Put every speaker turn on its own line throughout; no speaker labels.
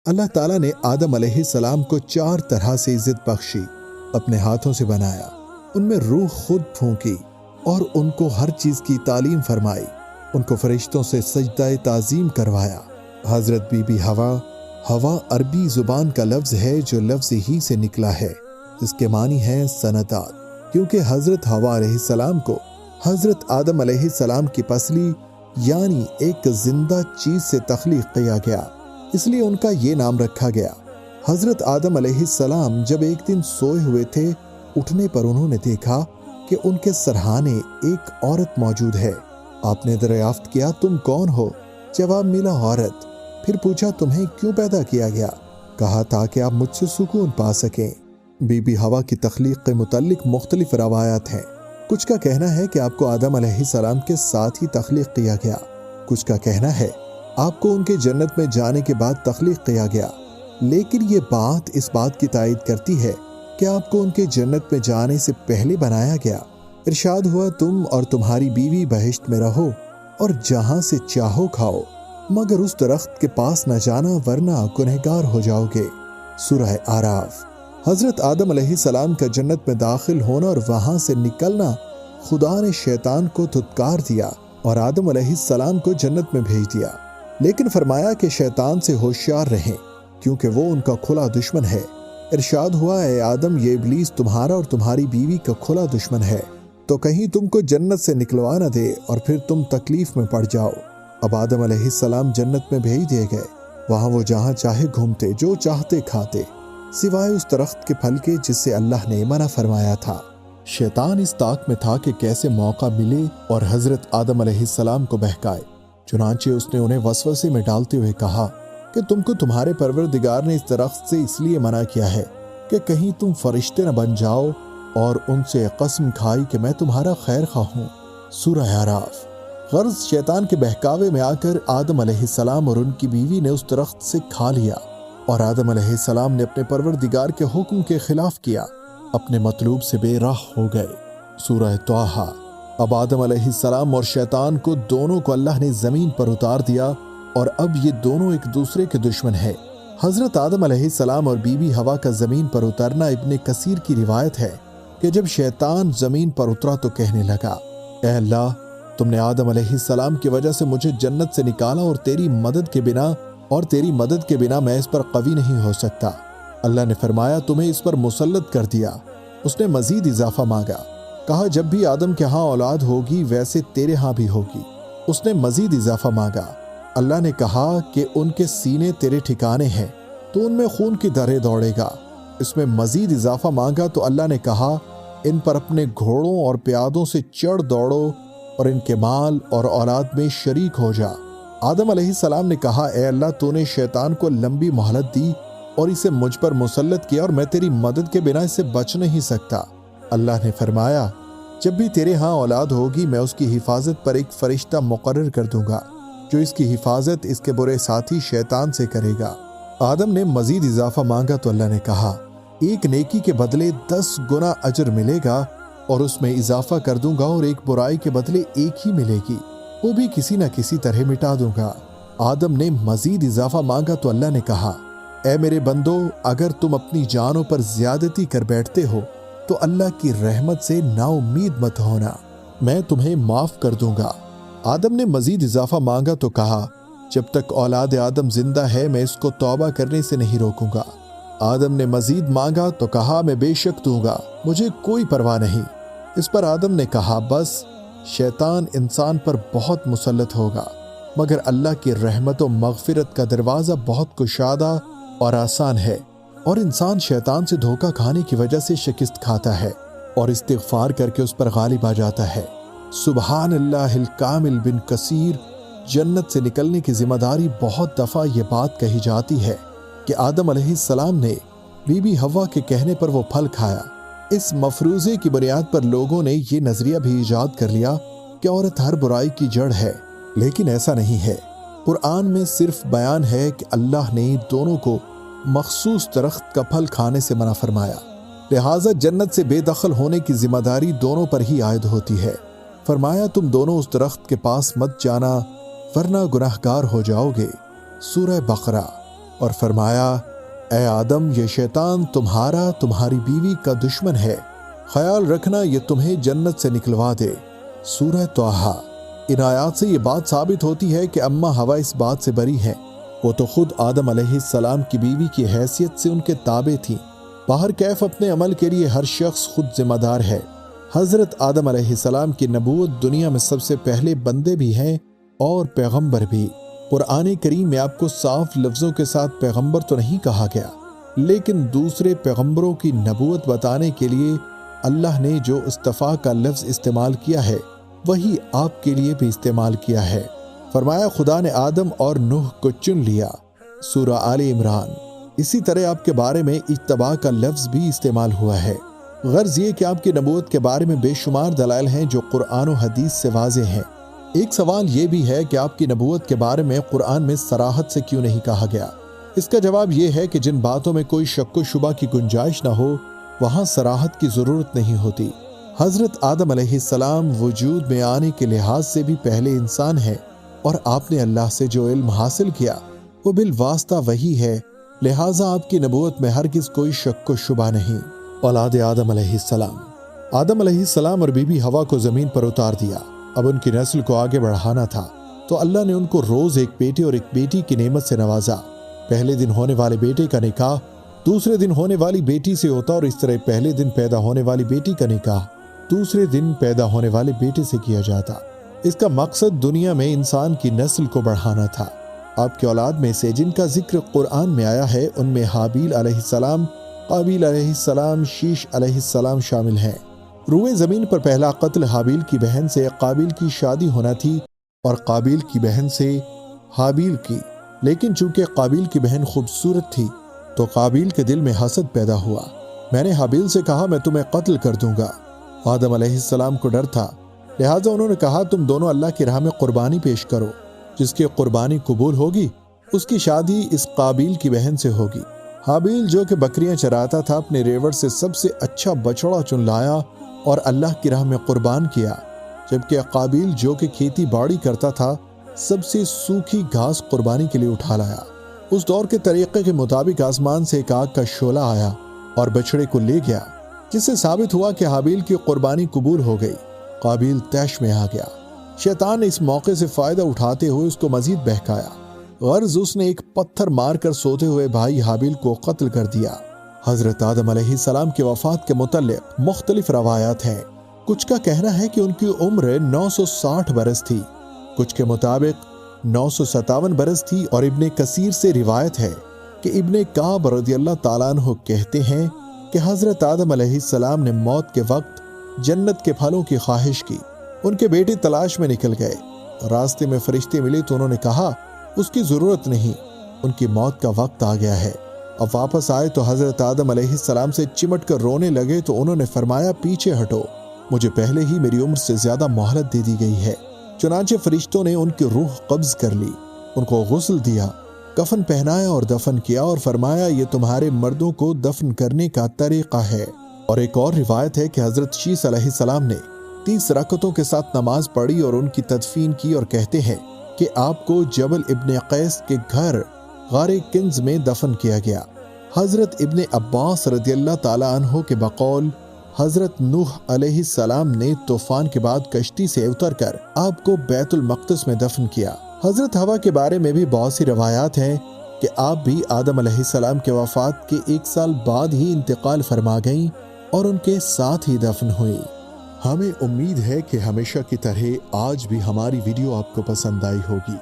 اللہ تعالیٰ نے آدم علیہ السلام کو 4 طرح سے عزت بخشی، اپنے ہاتھوں سے بنایا، ان میں روح خود پھونکی اور ان کو ہر چیز کی تعلیم فرمائی، ان کو فرشتوں سے سجدہ تعظیم کروایا۔ حضرت بی بی ہوا عربی زبان کا لفظ ہے جو لفظ ہی سے نکلا ہے، اس کے معنی ہے سنتات، کیونکہ حضرت ہوا علیہ السلام کو حضرت آدم علیہ السلام کی پسلی یعنی ایک زندہ چیز سے تخلیق کیا گیا، اس لیے ان کا یہ نام رکھا گیا۔ حضرت آدم علیہ السلام جب ایک دن سوئے ہوئے تھے، اٹھنے پر انہوں نے دیکھا کہ ان کے سرہانے ایک عورت موجود ہے۔ آپ نے دریافت کیا تم کون ہو؟ جواب ملا عورت۔ پھر پوچھا تمہیں کیوں پیدا کیا گیا؟ کہا تاکہ آپ مجھ سے سکون پا سکیں۔ بی بی ہوا کی تخلیق کے متعلق مختلف روایات ہیں۔ کچھ کا کہنا ہے کہ آپ کو آدم علیہ السلام کے ساتھ ہی تخلیق کیا گیا، کچھ کا کہنا ہے آپ کو ان کے جنت میں جانے کے بعد تخلیق کیا گیا، لیکن یہ بات اس بات کی تائید کرتی ہے کہ آپ کو ان کے جنت میں جانے سے پہلے بنایا گیا۔ ارشاد ہوا تم اور تمہاری بیوی بہشت میں رہو اور جہاں سے چاہو کھاؤ، مگر اس درخت کے پاس نہ جانا ورنہ گنہگار ہو جاؤ گے۔ سورہ اعراف۔ حضرت آدم علیہ السلام کا جنت میں داخل ہونا اور وہاں سے نکلنا خدا نے شیطان کو دھتکار دیا اور آدم علیہ السلام کو جنت میں بھیج دیا، لیکن فرمایا کہ شیطان سے ہوشیار رہیں کیونکہ وہ ان کا کھلا دشمن ہے۔ ارشاد ہوا اے آدم یہ ابلیس تمہارا اور تمہاری بیوی کا کھلا دشمن ہے، تو کہیں تم کو جنت سے نکلوا نہ دے اور پھر تم تکلیف میں پڑ جاؤ۔ اب آدم علیہ السلام جنت میں بھیج دیے گئے، وہاں وہ جہاں چاہے گھومتے، جو چاہتے کھاتے، سوائے اس درخت کے پھل کے جس سے اللہ نے منع فرمایا تھا۔ شیطان اس طاق میں تھا کہ کیسے موقع ملے اور حضرت آدم علیہ السلام کو بہکائے، چنانچہ اس نے انہیں وسوسے میں ڈالتے ہوئے کہا کہ تم کو تمہارے پروردگار نے اس درخت سے اس لیے منع کیا ہے کہ کہیں تم فرشتے نہ بن جاؤ، اور ان سے قسم کھائی کہ میں تمہارا خیر خواہ ہوں۔ سورہ اعراف۔ غرض شیطان کے بہکاوے میں آ کر آدم علیہ السلام اور ان کی بیوی نے اس درخت سے کھا لیا، اور آدم علیہ السلام نے اپنے پروردگار کے حکم کے خلاف کیا، اپنے مطلوب سے بے راہ ہو گئے۔ سورہ طٰہٰ۔ اب آدم علیہ السلام اور شیطان کو دونوں کو اللہ نے زمین پر اتار دیا، اور اب یہ دونوں ایک دوسرے کے دشمن ہیں۔ حضرت آدم علیہ السلام اور بی بی ہوا کا زمین پر اترنا ابن کثیر کی روایت ہے کہ جب شیطان زمین پر اترا تو کہنے لگا اے اللہ تم نے آدم علیہ السلام کی وجہ سے مجھے جنت سے نکالا، اور تیری مدد کے بنا میں اس پر قوی نہیں ہو سکتا۔ اللہ نے فرمایا تمہیں اس پر مسلط کر دیا۔ اس نے مزید اضافہ مانگا، کہا جب بھی آدم کے ہاں اولاد ہوگی ویسے تیرے ہاں بھی ہوگی۔ اس نے مزید اضافہ مانگا۔ اللہ نے کہا کہ ان کے سینے تیرے ٹھکانے ہیں تو ان میں خون کی دھرے دوڑے گا۔ اس میں مزید اضافہ مانگا تو اللہ نے کہا ان پر اپنے گھوڑوں اور پیادوں سے چڑھ دوڑو اور ان کے مال اور اولاد میں شریک ہو جا۔ آدم علیہ السلام نے کہا اے اللہ تو نے شیطان کو لمبی مہلت دی اور اسے مجھ پر مسلط کیا، اور میں تیری مدد کے بنا اسے بچ نہیں سکتا۔ اللہ نے فرمایا جب بھی تیرے ہاں اولاد ہوگی میں اس کی حفاظت پر ایک فرشتہ مقرر کر دوں گا جو اس کی حفاظت اس کے برے ساتھی شیطان سے کرے گا۔ آدم نے مزید اضافہ مانگا تو اللہ نے کہا ایک نیکی کے بدلے 10 گنا اجر ملے گا، اور اس میں اضافہ کر دوں گا، اور ایک برائی کے بدلے ایک ہی ملے گی، وہ بھی کسی نہ کسی طرح مٹا دوں گا۔ آدم نے مزید اضافہ مانگا تو اللہ نے کہا اے میرے بندو اگر تم اپنی جانوں پر زیادتی کر بیٹھتے ہو تو اللہ کی رحمت سے نا امید مت ہونا، میں تمہیں معاف کر دوں گا۔ آدم نے مزید اضافہ مانگا تو کہا جب تک اولاد آدم زندہ ہے میں اس کو توبہ کرنے سے نہیں روکوں گا۔ آدم نے مزید مانگا تو کہا میں بے شک دوں گا، مجھے کوئی پرواہ نہیں۔ اس پر آدم نے کہا بس شیطان انسان پر بہت مسلط ہوگا، مگر اللہ کی رحمت و مغفرت کا دروازہ بہت کشادہ اور آسان ہے، اور انسان شیطان سے دھوکہ کھانے کی وجہ سے شکست کھاتا ہے اور استغفار کر کے اس پر غالب آ جاتا ہے۔ سبحان اللہ الکامل بن کثیر۔ جنت سے نکلنے کی ذمہ داری بہت دفعہ یہ بات کہی جاتی ہے کہ آدم علیہ السلام نے بی بی ہوا کے کہنے پر وہ پھل کھایا۔ اس مفروضے کی بنیاد پر لوگوں نے یہ نظریہ بھی ایجاد کر لیا کہ عورت ہر برائی کی جڑ ہے، لیکن ایسا نہیں ہے۔ قرآن میں صرف بیان ہے کہ اللہ نے دونوں کو مخصوص درخت کا پھل کھانے سے منع فرمایا، لہٰذا جنت سے بے دخل ہونے کی ذمہ داری دونوں پر ہی عائد ہوتی ہے۔ فرمایا تم دونوں اس درخت کے پاس مت جانا ورنہ گناہگار ہو جاؤ گے۔ سورہ بقرہ۔ اور فرمایا اے آدم یہ شیطان تمہاری بیوی کا دشمن ہے، خیال رکھنا یہ تمہیں جنت سے نکلوا دے۔ سورہ طٰہٰ۔ ان آیات سے یہ بات ثابت ہوتی ہے کہ اماں حوا اس بات سے بری ہے، وہ تو خود آدم علیہ السلام کی بیوی کی حیثیت سے ان کے تابع تھیں۔ باہر کیف اپنے عمل کے لیے ہر شخص خود ذمہ دار ہے۔ حضرت آدم علیہ السلام کی نبوت دنیا میں سب سے پہلے بندے بھی ہیں اور پیغمبر بھی۔ قرآن کریم میں آپ کو صاف لفظوں کے ساتھ پیغمبر تو نہیں کہا گیا، لیکن دوسرے پیغمبروں کی نبوت بتانے کے لیے اللہ نے جو اصطفیٰ کا لفظ استعمال کیا ہے وہی آپ کے لیے بھی استعمال کیا ہے۔ فرمایا خدا نے آدم اور نوح کو چن لیا، سورہ آل عمران۔ اسی طرح آپ کے بارے میں اجتباء کا لفظ بھی استعمال ہوا ہے۔ غرض یہ کہ آپ کی نبوت کے بارے میں بے شمار دلائل ہیں جو قرآن و حدیث سے واضح ہیں۔ ایک سوال یہ بھی ہے کہ آپ کی نبوت کے بارے میں قرآن میں صراحت سے کیوں نہیں کہا گیا؟ اس کا جواب یہ ہے کہ جن باتوں میں کوئی شک و شبہ کی گنجائش نہ ہو وہاں صراحت کی ضرورت نہیں ہوتی۔ حضرت آدم علیہ السلام وجود میں آنے کے لحاظ سے بھی پہلے انسان ہے، اور آپ نے اللہ سے جو علم حاصل کیا وہ بالواسطہ وہی ہے، لہٰذا آپ کی نبوت میں ہرگز کوئی شک و شبہ نہیں۔ اولاد آدم علیہ السلام۔ آدم علیہ السلام اور بی بی حوا کو زمین پر اتار دیا۔ اب ان کی نسل کو آگے بڑھانا تھا، تو اللہ نے ان کو روز ایک بیٹے اور ایک بیٹی کی نعمت سے نوازا۔ پہلے دن ہونے والے بیٹے کا نکاح دوسرے دن ہونے والی بیٹی سے ہوتا، اور اس طرح پہلے دن پیدا ہونے والی بیٹی کا نکاح دوسرے دن پیدا ہونے والے بیٹے سے کیا جاتا۔ اس کا مقصد دنیا میں انسان کی نسل کو بڑھانا تھا۔ آپ کی اولاد میں سے جن کا ذکر قرآن میں آیا ہے ان میں حابیل علیہ السلام، قابیل علیہ السلام، شیش علیہ السلام شامل ہیں۔ روئے زمین پر پہلا قتل حابیل کی بہن سے قابیل کی شادی ہونا تھی اور قابیل کی بہن سے حابیل کی، لیکن چونکہ قابیل کی بہن خوبصورت تھی تو قابیل کے دل میں حسد پیدا ہوا۔ میں نے حابیل سے کہا میں تمہیں قتل کر دوں گا۔ آدم علیہ السلام کو ڈر تھا، لہٰذا انہوں نے کہا تم دونوں اللہ کی راہ میں قربانی پیش کرو، جس کی قربانی قبول ہوگی اس کی شادی اس قابیل کی بہن سے ہوگی۔ حابیل جو کہ بکریاں چراتا تھا اپنے ریوڑ سے سب سے اچھا بچڑا چن لایا اور اللہ کی راہ میں قربان کیا، جبکہ قابیل جو کہ کھیتی باڑی کرتا تھا سب سے سوکھی گھاس قربانی کے لیے اٹھا لایا۔ اس دور کے طریقے کے مطابق آسمان سے ایک آگ کا شعلہ آیا اور بچڑے کو لے گیا، جس سے ثابت ہوا کہ حابیل کی قربانی قبول ہو گئی۔ قابیل طیش میں آ گیا۔ شیطان نے اس موقع سے فائدہ اٹھاتے ہوئے اس کو مزید بہکایا، غرض اس نے ایک پتھر مار کر سوتے ہوئے بھائی حابیل کو قتل کر دیا۔ حضرت آدم علیہ السلام کی وفات کے متعلق مختلف روایات ہیں۔ کچھ کا کہنا ہے کہ ان کی عمر 960 برس تھی، کچھ کے مطابق 957 برس تھی، اور ابن کثیر سے روایت ہے کہ ابن کعب رضی اللہ تعالیٰ عنہ کہتے ہیں کہ حضرت آدم علیہ السلام نے موت کے وقت جنت کے پھلوں کی خواہش کی۔ ان کے بیٹے تلاش میں نکل گئے، راستے میں فرشتے ملے تو انہوں نے کہا اس کی ضرورت نہیں، ان کی موت کا وقت آ گیا ہے۔ اب واپس آئے تو حضرت آدم علیہ السلام سے چمٹ کر رونے لگے تو انہوں نے فرمایا پیچھے ہٹو، مجھے پہلے ہی میری عمر سے زیادہ مہلت دے دی گئی ہے۔ چنانچہ فرشتوں نے ان کی روح قبض کر لی، ان کو غسل دیا، کفن پہنایا اور دفن کیا، اور فرمایا یہ تمہارے مردوں کو دفن کرنے کا طریقہ ہے۔ اور ایک اور روایت ہے کہ حضرت شیس علیہ السلام نے 30 رکعتوں کے ساتھ نماز پڑھی اور ان کی تدفین کی، اور کہتے ہیں کہ آپ کو جبل ابن قیس کے گھر غار کنز میں دفن کیا گیا۔ حضرت ابن عباس رضی اللہ تعالیٰ عنہ کے بقول حضرت نوح علیہ السلام نے طوفان کے بعد کشتی سے اتر کر آپ کو بیت المقدس میں دفن کیا۔ حضرت حوا کے بارے میں بھی بہت سی روایات ہیں کہ آپ بھی آدم علیہ السلام کے وفات کے 1 سال بعد ہی انتقال فرما گئیں اور ان کے ساتھ ہی دفن ہوئی۔ ہمیں امید ہے کہ ہمیشہ کی طرح آج بھی ہماری ویڈیو آپ کو پسند آئی ہوگی،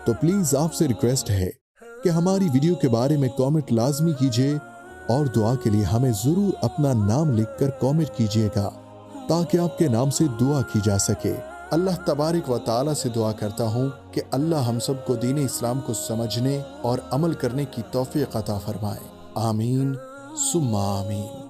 تو پلیز آپ سے ریکویسٹ ہے کہ ہماری ویڈیو کے بارے میں کامنٹ لازمی کیجیے، اور دعا کے لیے ہمیں ضرور اپنا نام لکھ کر کامنٹ کیجیے گا تاکہ آپ کے نام سے دعا کی جا سکے۔ اللہ تبارک و تعالی سے دعا کرتا ہوں کہ اللہ ہم سب کو دین اسلام کو سمجھنے اور عمل کرنے کی توفیق عطا فرمائے۔ آمین ثم آمین۔